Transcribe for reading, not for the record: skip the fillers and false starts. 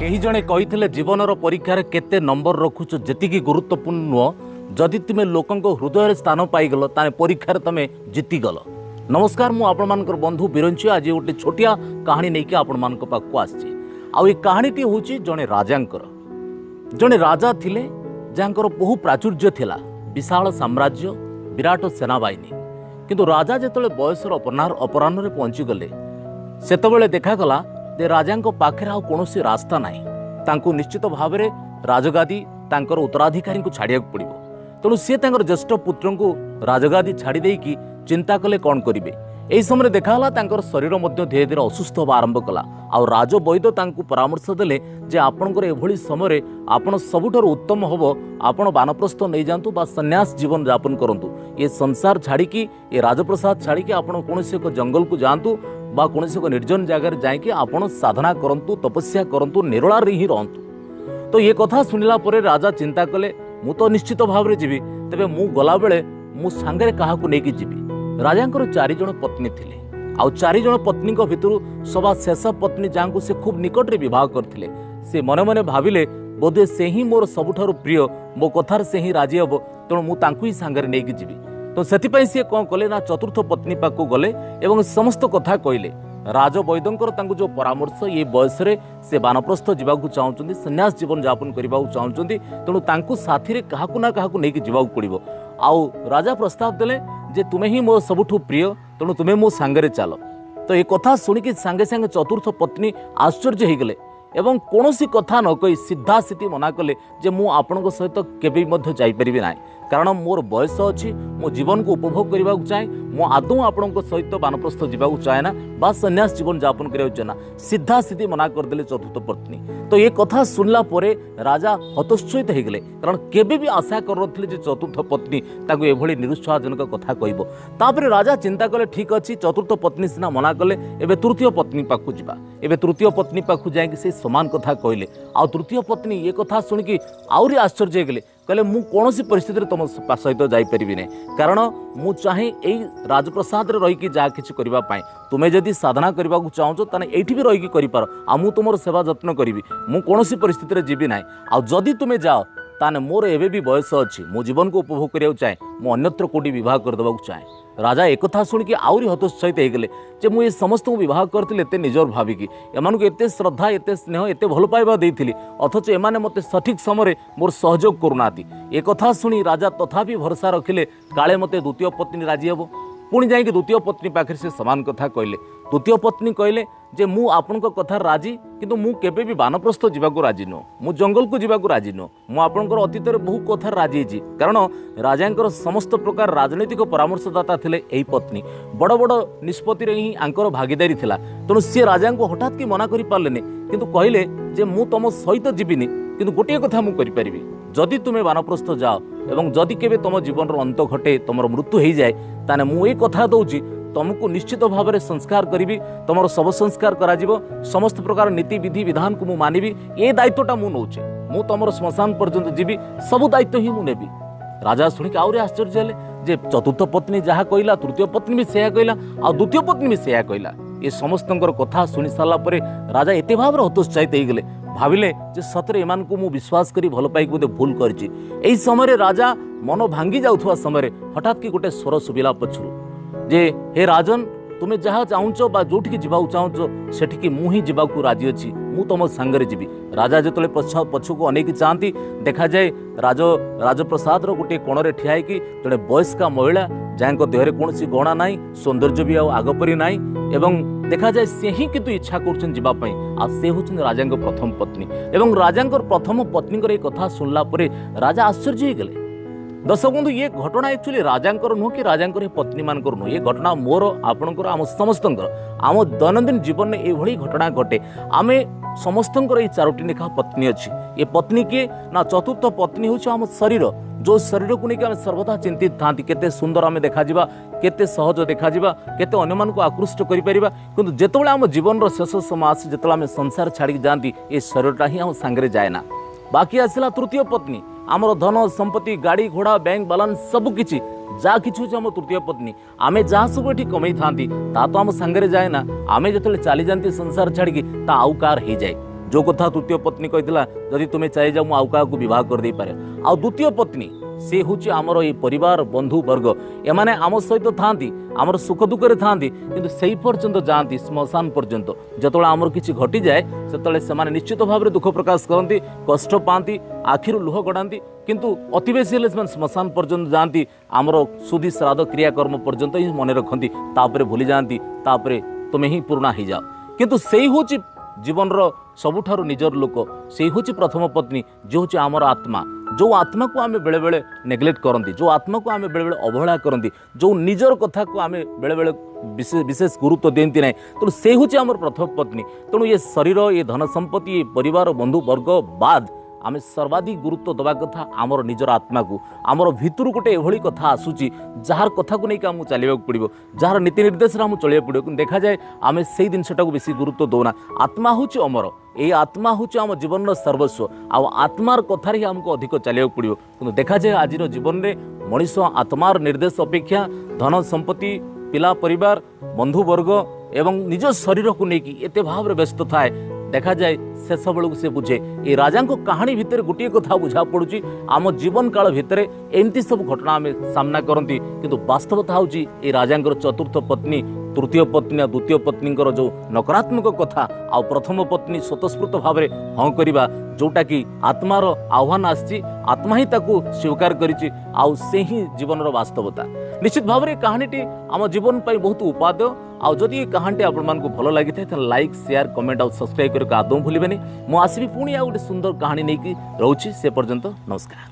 केही जणे कहिथिले जीवनर परीक्षार केते नंबर रखुछ जेतिकी गुरुत्वपूर्ण नुह जदि तुमे लोकंक हृदय स्थान पाइगल ताने परीक्षार तमे जीतीगल। नमस्कार मु आपण मानकर बंधु बिरंची आज गोटे छोटिया कहानी नहीं आपण मान पाक आसी आउ ये कहानीटी होची जणे राजांकर। जणे राजा थिले जांकर बहु प्राचुर्य थिला, विशाल साम्राज्य, विराट सेनाबाहिनी। किंतु राजा जेतले बयसर अपराह्न पहुंची गले सेतबेले देखागला जे राजांक पाखरे आ कोनोसी रास्ता नाही। तांको निश्चित भाव में राजगादी तांकर उत्तराधिकारी को छाड़िया पड़ो। तेणु सी तांकर ज्येष्ठ पुत्र को राजगादी छाड़ी देकी चिंता कले कौन करेंगे। यही समय देखाला तांकर शरीर मध्य धीरे धीरे असुस्थ होगा आरंभ कला। आउ राज वैद्य तांको परामर्श देले जे आपणकर एभली समय आपण सबुठार उत्तम हबो आपण वानप्रस्थ नहीं जातु बा संन्यास जीवन यापन करंतु। ये संसार छाड़िकी ये राजप्रसाद छाड़िकी आपण कोनोसी एक जंगल को जातु बा कोनोसी एक निर्जन जगार जाइकी आपण साधना करंतु, तपस्या करंतु, निरोळा रही रहंतु। तो ये कथा सुनिला परे राजा चिंता कले मु तो निश्चित भाव में जीवी, तेबे मु गला बेले मु सांगरे काहाकू नेकी जीवी। राजांकर 4 जण पत्नी थिले आउ 4 जण पत्नी भितर सभा शेष पत्नी जहाँ से खूब निकट रे विवाह करथिले से मने मने भाविले बोधे से ही मोर सबुठारु प्रिय, मो कथार से ही राजी हबो, तेणु मु तांकू ही सांगरे नेकी जीवी। तो सेतिपई से कौन कले ना चतुर्थ पत्नी पाखु गले एवं समस्त कथा कहले। राज वैद्यंकर तांकु जो परामर्श ये बयस रे से वानप्रस्थ जीवाकू चाहउचंदी, संन्यास जीवन यापन करिबाकू चाहउचंदी, तेणु तांकु साथी रे काहाकू ना काहाकू नेकी जीवाकू पड़िबो। आउ राजा प्रस्ताव देले जे तुमे ही मो सबुठु प्रिय, तेणु तुमे मो सांगरे चलो। तो ये कथा सुनिकी सांगे सांगे चतुर्थ पत्नी आश्चर्य हो गले एवं कौनसी कथा न कही सीधा सीधी मना कले जे मु आपणक सहित केबे मध्य जाई परिबे नाही, कारण मोर बयस अच्छी, मो जीवन को उपभोग करने को चाहे, मो आदौ आपण सहित वानप्रस्थ जावाक चाहे ना बा संन्यास जीवन यापन करा चाहे ना, सीधा सीधी मना करदे चतुर्थ पत्नी। तो ये कथा सुनला परे राजा हतोत्साहित हो गले, कारण केबे भी आशा कर चतुर्थ पत्नी ताको एभली निरुत्साहजनक कथा कहबो। तापर राजा चिंता कले ठीक अच्छी चतुर्थ पत्नी सिना मना कले, एबे तृतीय पत्नी पाखु जिबा। एबे तृतीय पत्नी पाखु जाइक से समान कथा कहले। आ तृतीय पत्नी ये कथा सुनिकी आउरी आश्चर्य हो गले, कहले मु कौनसी परिस्थिति तुम सहित जापरि ना, कारण मु चाहे यही राजप्रसाद रहीकि जहाँ किसी करने तुम्हें जदि साधना करने को चाहो ताने एठी भी रहीकि करिपार, आ मु तुमर सेवा जत्न करी, मु कौनसी परिस्थिति जीवी ना। आ जदि तुम्हें जाओ ताने मोर एबे भी बयस अच्छी, मो जीवन को उपभोग करने चाहे, मु अन्यत्र कोटी विवाह करदेवा चाहे। राजा एक कथा शुणिकी आउरी हतोत्साहित हो गले जे मुझे समस्त विवाह करते एते निजर भाविकी, एमानू एते श्रद्धा, एते स्नेह, एते भल पाइबा देइथिली, अथच एमाने मते सठिक समय मोर सहयोग करूनाती। एक कथा शुणी राजा तथापि भरोसा रखिले काले मते द्वितीय पत्नी राजी हेबो। पुणी जाइए द्वितीय पत्नी पाखे से समान कथा कहले। द्वितीय पत्नी कहले जे मु आपनक कथा राजी, किंतु मु केबे भी वानप्रस्थ जीवाकू राजी नो, मु जंगल को जीवाकू राजी नो। मु आपनकर अतीत रे बहु कथा राजी छी, कारण राजांकर समस्त प्रकार राजनीतिक परामर्शदाता थिले एही पत्नी। बड़ बड़ निष्पत्ति रे ही आंकर भागीदारी थिला, तेणु सी राजांक हठात कि मना करि पारलेनी, किंतु कहले जे मु तम सहित जीविनी, किंतु गोटे कथा मु करि परिबी, जदि तुमे वानप्रस्थ जाओ एवं जदि केबे तम जीवन अंत घटे, तमर मृत्यु हो जाए, ताने मु ए कथा दउची तुमको निश्चित भाव में संस्कार करी, तुम शव संस्कार करा जीवो, समस्त प्रकार नीति विधि विधान को मु मानिबी। ये दायित्वटा मु नौचे, मु तुम श्मशान पर्यंत जीवी, सब दायित्व ही मु नेबी। राजा शुणिक आउरी आश्चर्य हेले जे चतुर्थ पत्नी जहाँ कहला, तृतीय पत्नी भी सेया कहला, आ द्वितीय पत्नी भी सेया कहला। ये समस्त कथा शुणी सारा पर राजा एते भाव में हतोत्साहित हो गले, भाविले जे सतरे एमान को मु विश्वास करी भल पाई बोधे भूल करछि। एही समय राजा मन भांगी जाउथवा समय हठात कि गोटे स्वर सुबिला पछरु जे हे राजन, तुम्हें जहाँ चाहूच बा जोठी जीवाक चाहूच सेठिकी मु ही जीवाकू राजी अच्छी, मु तुम सांगरे जीवी। राजा जिते पछकू अनेक चाहती देखा जाए राजप्रसाद गोटे कोण ठिया जड़े वयस्का महिला जहाँ देहरे कौन गहना ना, सौंदर्य भी आगपरी ना, एवं देखा जाए से ही किंतु इच्छा करवाई, आ से होचन राजा प्रथम पत्नी। एवं राजा प्रथम पत्नी कथा सुनला परे राजा आश्चर्य हो गले। दर्शक बंधु, ये घटना एक्चुअली राजांकर नुह कि राजांकर पत्नी मानकर नुह, ये घटना मोर आपणकर आम समस्तंकर आम दैनंदिन जीवन में ये घटना घटे। आमे समस्तंकर ये 4टी लेखा पत्नी अच्छी। ये पत्नी किए ना, चतुर्थ पत्नी हूँ आम शरीर, जो शरीर को लेकिन सर्वदा चिंतित था केते सुंदर आम देखा, केते सहज देखा, केते अन्य मानक आकृष्ट करिपरिबा, किंतु जेतेबेले आम जीवन शेष समय आसे, जेतेबेले आम संसार छाड़ी जाती, ये शरीरटा ही आम सांगरे जाए ना। बाकी आसला तृतीय पत्नी, आमर धन संपत्ति, गाड़ी घोड़ा, बैंक बालांस सबकिछि जहाँ कि आम तृतीय पत्नी। आम जहाँ सब ये कमई था तो आम सांगरे जाए ना, आम जो चली जाती संसार छाड़ी आउ कार हो जाए। जो कथा तृतीय पत्नी कही जदि तुम्हें चाहिए जाओ मुझे क्या बह कर दे पारे आ द्वितीय पत्नी से हूँ आमर ये परिवार बंधु वर्ग एमाने आम सहित था आमर सुख दुखे था कि से पर्यंत जाती श्मशान पर्यंत जो आमर किसी घटी जाए से निश्चित भाव में दुख प्रकाश करती कष्ट पाती आखिर लुह गड़ाती किंतु अति बेसी हेल्ले श्मशान पर्यंत जाती आमर सुधी श्राद्ध क्रियाकर्म पर्यंत ही मन रखती तापर भूली जाती तापर तुम्हें ही पुराणा हो जाओ किंतु से हूँ जीवन सबुठारु निजर लोक से हूँ प्रथम पत्नी जो हूँ आमर आत्मा जो आत्मा को आम बेले बेले नेग्लेक्ट करती जो आत्मा को आम बेले बेले अवहेला करती जो निजर कथा को आम बेले बेले विशेष गुरुत्व दिखती ना तेणु से हूँ आमर प्रथम पत्नी तेणु ये शरीर ये धन संपत्ति ये परिवार बंधु वर्ग बाद आम सर्वाधिक गुरुत्व दवा कथा आमर निजर आत्मा को आमर भितर गोटे एभली कथा आसूची जार कथा को लेकिन आमको चलने पड़ो जार नीति निर्देश आमको चलिए पड़ो कि देखा जाए आम से जिनटा बेस गुरुत्व दौना आत्मा हूँ अमर ये आत्मा हूँ आम जीवन सर्वस्व आत्मार कथार ही आमको अधिक चलिए पड़ो कि देखा जाए आज जीवन में मनीष आत्मार निर्देश अपेक्षा धन संपत्ति पिला परिवार बंधु वर्ग एवं निज शरीर को लेकिन एत भाव में व्यस्त थाए देखा जाए शेष बेलू से बुझे ये राजा कहानी भितर गोटे कथा बुझा पड़ुची आम जीवन काल भितर एमती सब घटना आम सामना करती किंतु वास्तवता हूँ ये राजा चतुर्थ पत्नी तृतीय पत्नी द्वितीय पत्नी जो नकारात्मक कथा आ प्रथम पत्नी स्वतस्फूर्त भाव में हाँ करवा जोटा कि आत्मार आह्वान आसी आत्मा ही ताकू स्वीकार करिछि आउ से ही जीवन वास्तवता निश्चित भाव में कहानीटी आम जीवन पर बहुत उपादेय आउ जदि ये कहानी आपको भल लगी था लाइक शेयर कमेंट और सब्सक्राइब करके आदौ भूलें मुझे आसबि पुणी आ गोटे सुंदर कहानी नहीं रोचे से पर्यंत नमस्कार।